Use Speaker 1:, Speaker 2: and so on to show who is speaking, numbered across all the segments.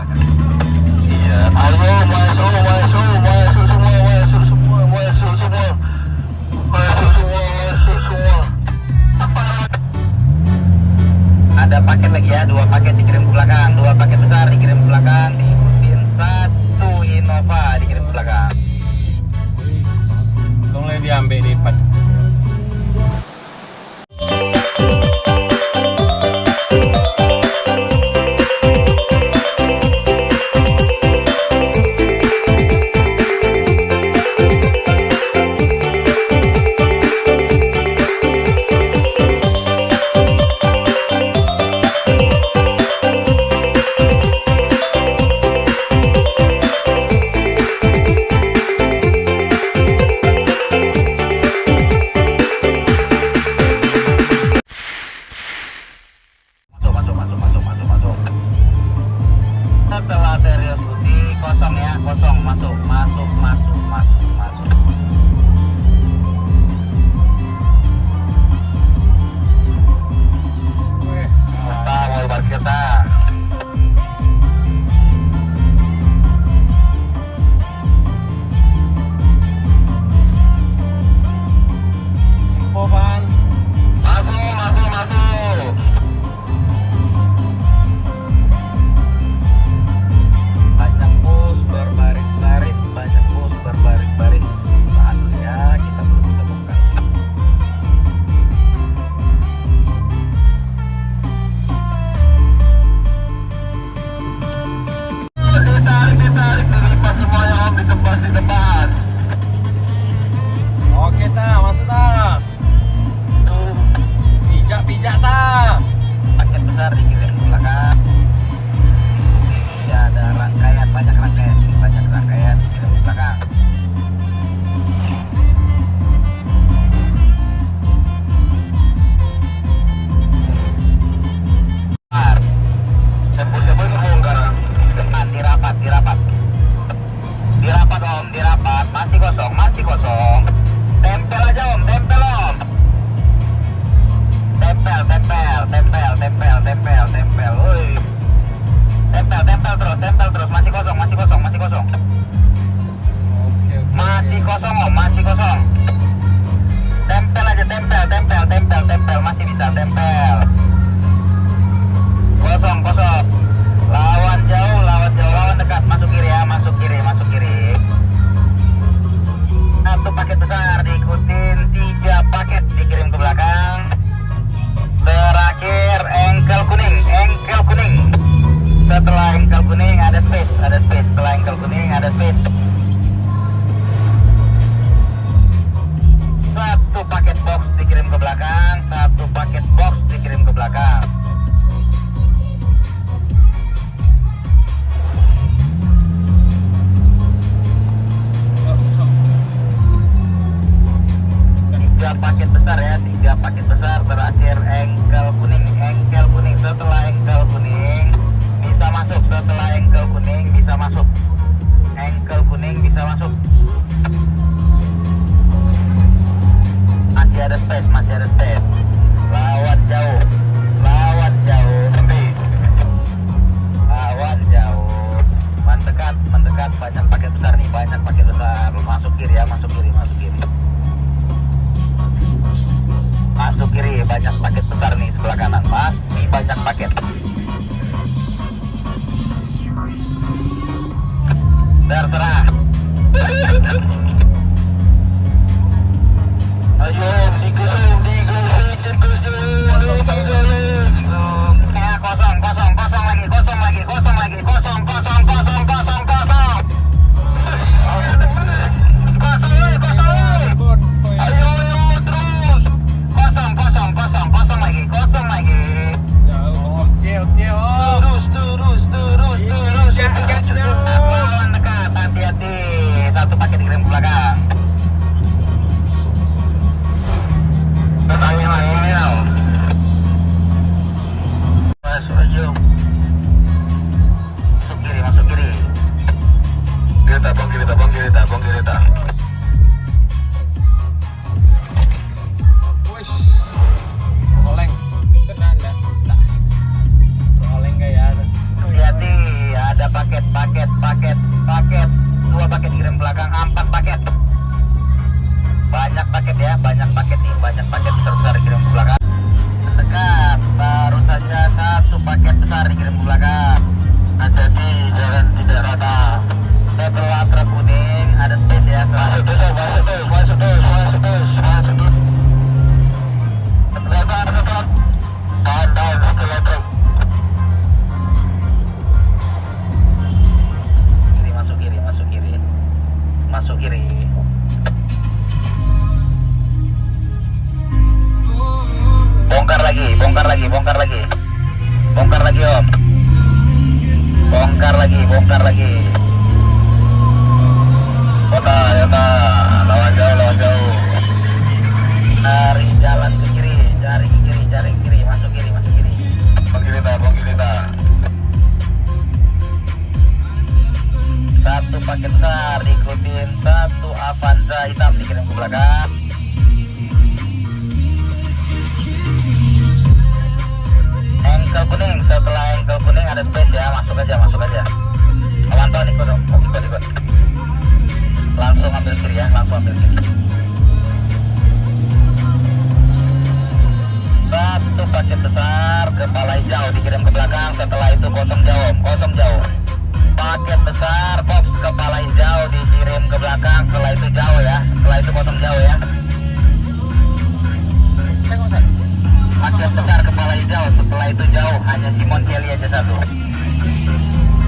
Speaker 1: belakang. Iya, ayo masuk semua, Ada paket lagi ya, 2 paket dikirim ke belakang, 2 paket besar dikirim ke belakang, diikutin 1 Innova dikirim ke belakang.
Speaker 2: Tolong diambil di pat.
Speaker 1: Setelah serius putih kosong ya, kosong, masuk. Kita mau parkir kita.
Speaker 2: Info pan.
Speaker 1: Masuk. Banyak bus berbaris-baris. Tahan dulu ya, kita belum bisa bongkar. Ditarik, dilipat semuanya om, di depan.
Speaker 2: Oke ta, masuk ta.
Speaker 1: Tuh,
Speaker 2: Pijak ta.
Speaker 1: paket besar dikirim ke belakang. Ya, ada rangkaian, banyak rangkaian dikirim ke belakang. Sebut-sebut bongkar. Depan dirapat. Dirapat om, masih kosong. Tempel aja om. Tempel. Woi. Tempel terus. Masih kosong.
Speaker 2: Oke.
Speaker 1: Masih kosong om, Tempel aja, tempel. Masih bisa tempel. Kosong. Lawan jauh, lawan dekat. Masuk kiri ya, masuk kiri. 1 paket besar diikutin 3 paket dikirim ke belakang. Terakhir engkel kuning. Setelah engkel kuning ada space. Setelah engkel kuning ada space. 1 paket box dikirim ke belakang. Paket besar ya, 3 paket besar. Terakhir engkel kuning. Setelah engkel kuning bisa masuk. Masih ada space. Lawan jauh. Mendekat. Banyak paket besar. Masuk kiri ya, masuk kiri. Masuk kiri, banyak paket besar nih sebelah kanan. Masih banyak paket. Terserah. Ayo, digulung. Ya, kosong lagi. Ayo, terus. Kosong lagi.
Speaker 2: Oke om.
Speaker 1: Terus.
Speaker 2: Gasnya.
Speaker 1: Lawan dekat, hati-hati. 1 paket dikirim ke belakang. paket. 2 paket dikirim belakang, 4 paket. Banyak paket ya, banyak paket nih, banyak paket besar dikirim ke belakang. Dekat, baru saja 1 paket besar dikirim ke belakang. Hati-hati, jangan tidak rata. Setelah truk kuning ada space ya. Masuk terus. Down setelah truk. Masuk kiri. Bongkar lagi om. Bongkar lagi. Kota, lawan jauh. Cari jalan ke kiri, cari kiri, masuk kiri. Bong kiri ta. 1 paket besar diikutin 1 Avanza hitam dikirim ke belakang. Engkel kuning, setelah engkel kuning ada space ya, masuk aja. Pantauan ikut. Langsung ambil kiri ya, 1 paket besar kepala hijau dikirim ke belakang, setelah itu kosong jauh. Paket besar box kepala hijau dikirim ke belakang, setelah itu jauh ya, setelah itu kosong jauh ya. Paket besar kepala hijau, setelah itu jauh, hanya Simon Kelly aja 1.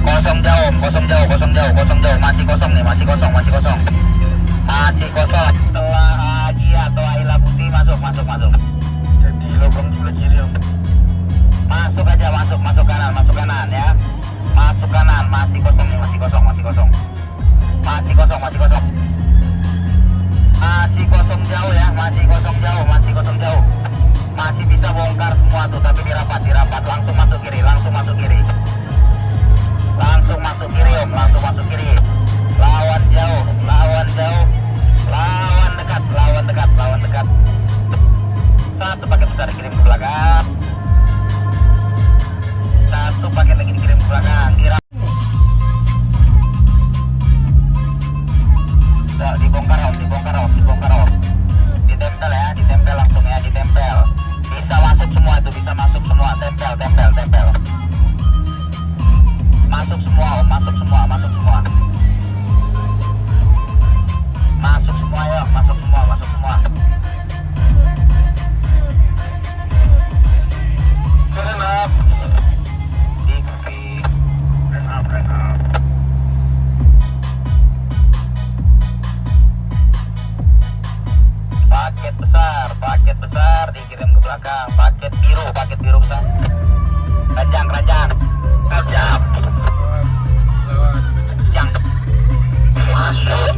Speaker 1: Kosong jauh, masih kosong. Setelah Haji atau Aila Putih masuk. Jadi lubang sebelah kiri om. Masuk kanan ya. Masuk kanan, masih kosong. Masih kosong jauh ya, masih kosong jauh. Masih bisa bongkar semua tuh, tapi dirapat. Langsung masuk kiri. Langsung masuk kiri om, Lawan jauh. Lawan dekat. 1 paket besar dikirim ke belakang. 1 paket lagi dikirim ke belakang. Dibongkar om. Ditempel langsung ya, Bisa masuk semua. Tempel. Masuk semua om, Masuk semua yuk, masuk semua. Turn up. Paket besar dikirim ke belakang. Paket biru besar. Kencang. Masuk.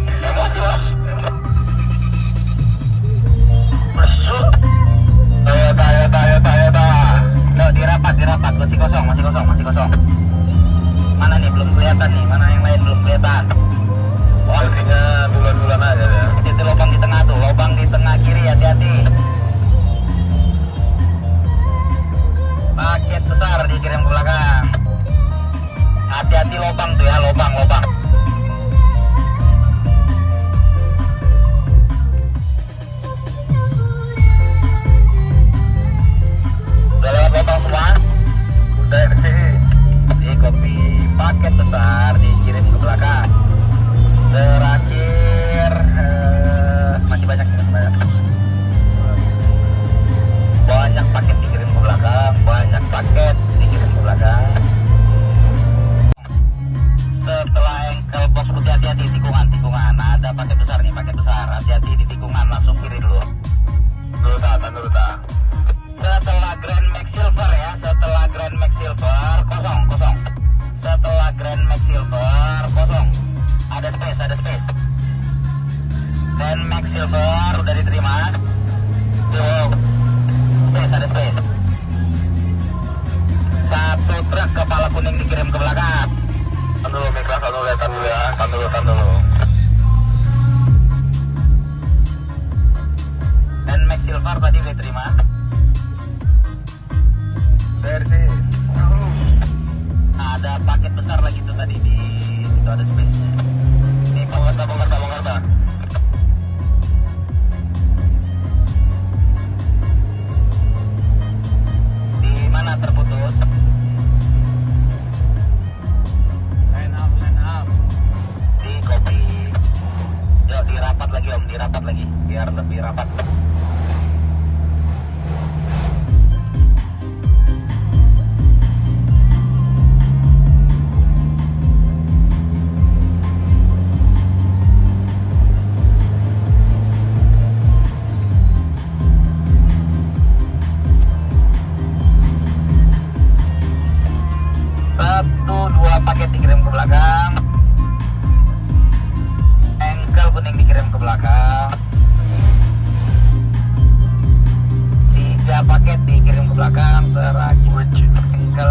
Speaker 1: Toyota. Loh, dirapat. Masih kosong. Mana nih belum kelihatan nih, mana yang lain belum kelihatan. Artinya bulan-bulan aja ya. Itu lubang di tengah tuh, lubang di tengah kiri, hati-hati. Paket besar dikirim ke belakang. Hati-hati lubang tuh ya, lubang. Udah lewat lubang semua? Udah sih. Di kopi paket besar dikirim ke belakang. Terakhir masih banyak. Banyak paket dikirim ke belakang. Setelah engkel box putih, hati-hati tikungan. Ada paket besar nih, hati-hati di tikungan, langsung kiri dulu. Dulu tak. Setelah Grand Max Silver ya, kosong. Setelah Grand Max Silver kosong. Ada space. Grand Max Silver udah diterima. Tuh. Ada space. 1 truk kepala kuning dikirim ke belakang. Tahan dulu, lihat dulu. Dan Max Silver tadi udah terima. Versi. Ada paket besar sebentar lagi tuh tadi di itu ada space-nya. Ini bongkar. Di mana terputus?
Speaker 2: Line up.
Speaker 1: Di kopi. Yuk dirapat lagi om, dirapat lagi biar lebih rapat. Satu, dua paket dikirim ke belakang. Engkel kuning dikirim ke belakang. 3 paket dikirim ke belakang. Seraju engkel